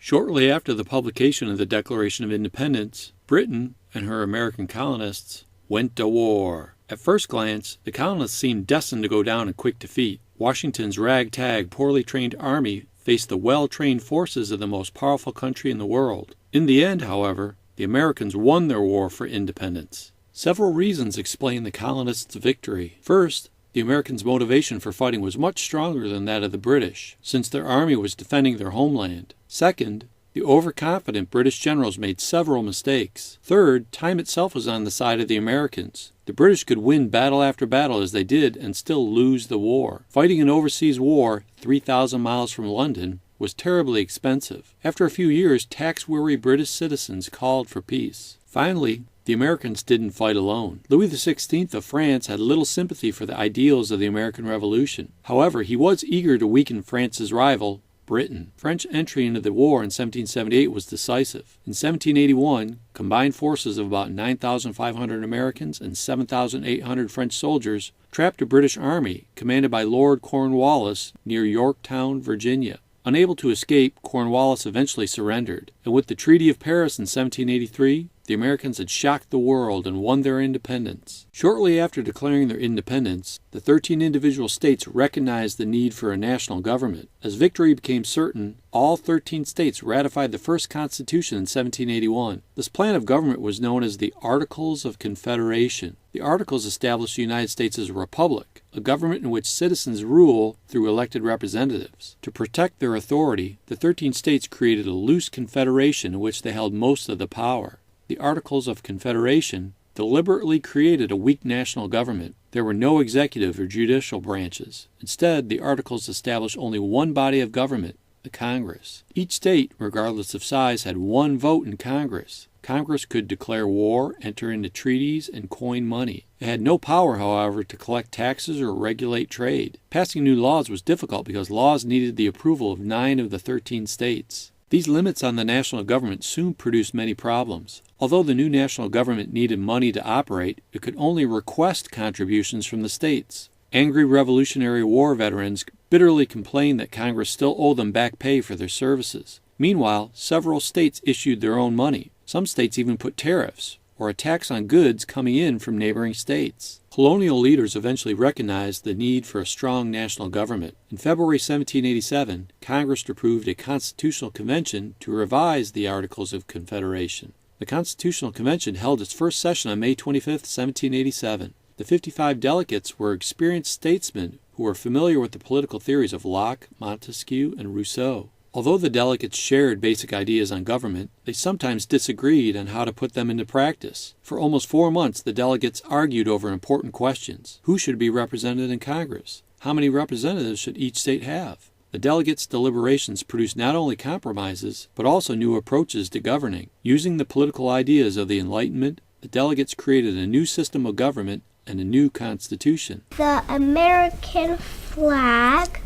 Shortly after the publication of the Declaration of Independence, Britain and her American colonists went to war. At first glance, the colonists seemed destined to go down in quick defeat. Washington's ragtag, poorly trained army faced the well-trained forces of the most powerful country in the world. In the end, however, the Americans won their war for independence. Several reasons explain the colonists' victory. First, the Americans' motivation for fighting was much stronger than that of the British, since their army was defending their homeland. Second, the overconfident British generals made several mistakes. Third, time itself was on the side of the Americans. The British could win battle after battle as they did and still lose the war. Fighting an overseas war 3,000 miles from London was terribly expensive. After a few years, tax-weary British citizens called for peace. Finally, the Americans didn't fight alone. Louis XVI of France had little sympathy for the ideals of the American Revolution. However, he was eager to weaken France's rival, Britain. French entry into the war in 1778 was decisive. In 1781, combined forces of about 9,500 Americans and 7,800 French soldiers trapped a British army commanded by Lord Cornwallis near Yorktown, Virginia. Unable to escape, Cornwallis eventually surrendered, and with the Treaty of Paris in 1783, the Americans had shocked the world and won their independence. Shortly after declaring their independence, the 13 individual states recognized the need for a national government. As victory became certain, all 13 states ratified the first Constitution in 1781. This plan of government was known as the Articles of Confederation. The Articles established the United States as a republic, a government in which citizens rule through elected representatives. To protect their authority, the 13 states created a loose confederation in which they held most of the power. The Articles of Confederation deliberately created a weak national government. There were no executive or judicial branches. Instead, the Articles established only one body of government, the Congress. Each state, regardless of size, had one vote in Congress. Congress could declare war, enter into treaties, and coin money. It had no power, however, to collect taxes or regulate trade. Passing new laws was difficult because laws needed the approval of 9 of the 13 states. These limits on the national government soon produced many problems. Although the new national government needed money to operate, it could only request contributions from the states. Angry Revolutionary War veterans bitterly complained that Congress still owed them back pay for their services. Meanwhile, several states issued their own money. Some states even put tariffs, or a tax on goods coming in from neighboring states. Colonial leaders eventually recognized the need for a strong national government. In February 1787, Congress approved a constitutional convention to revise the Articles of Confederation. The Constitutional Convention held its first session on May 25, 1787. The 55 delegates were experienced statesmen who were familiar with the political theories of Locke, Montesquieu, and Rousseau. Although the delegates shared basic ideas on government, they sometimes disagreed on how to put them into practice. For almost 4 months, the delegates argued over important questions. Who should be represented in Congress? How many representatives should each state have? The delegates' deliberations produced not only compromises, but also new approaches to governing. Using the political ideas of the Enlightenment, the delegates created a new system of government and a new constitution. The American flag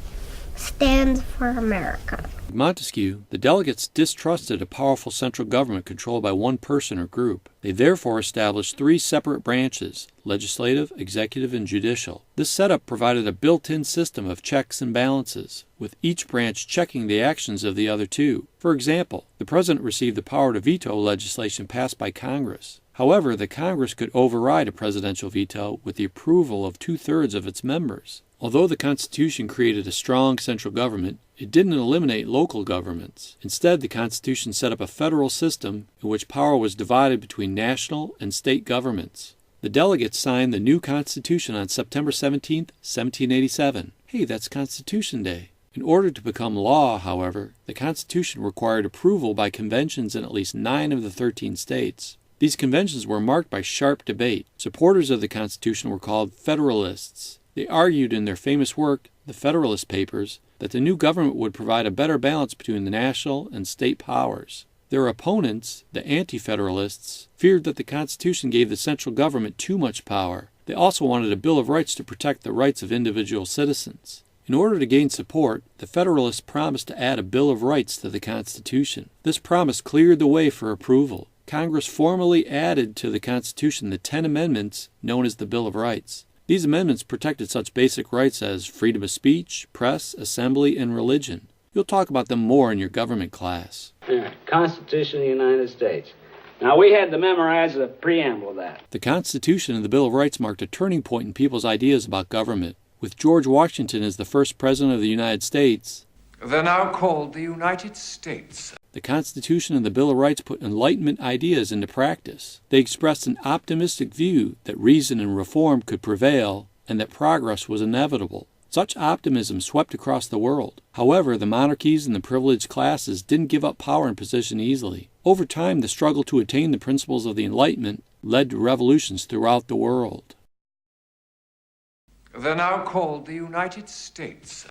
stands for America. Montesquieu, the delegates distrusted a powerful central government controlled by one person or group. They therefore established 3 separate branches, legislative, executive, and judicial. This setup provided a built-in system of checks and balances, with each branch checking the actions of the other 2. For example, the president received the power to veto legislation passed by Congress. However, the Congress could override a presidential veto with the approval of 2/3 of its members. Although the Constitution created a strong central government, it didn't eliminate local governments. Instead, the Constitution set up a federal system in which power was divided between national and state governments. The delegates signed the new Constitution on September 17, 1787. Hey, that's Constitution Day. In order to become law, however, the Constitution required approval by conventions in at least 9 of the 13 states. These conventions were marked by sharp debate. Supporters of the Constitution were called Federalists. They argued in their famous work, the Federalist Papers, that the new government would provide a better balance between the national and state powers. Their opponents, the Anti-Federalists, feared that the Constitution gave the central government too much power. They also wanted a Bill of Rights to protect the rights of individual citizens. In order to gain support, the Federalists promised to add a Bill of Rights to the Constitution. This promise cleared the way for approval. Congress formally added to the Constitution the 10 amendments known as the Bill of Rights. These amendments protected such basic rights as freedom of speech, press, assembly, and religion. You'll talk about them more in your government class. Constitution of the United States. Now, we had to memorize the preamble of that. The Constitution and the Bill of Rights marked a turning point in people's ideas about government. With George Washington as the first president of the United States, they're now called the United States. The Constitution and the Bill of Rights put Enlightenment ideas into practice. They expressed an optimistic view that reason and reform could prevail and that progress was inevitable. Such optimism swept across the world. However, the monarchies and the privileged classes didn't give up power and position easily. Over time, the struggle to attain the principles of the Enlightenment led to revolutions throughout the world. They're now called the United States.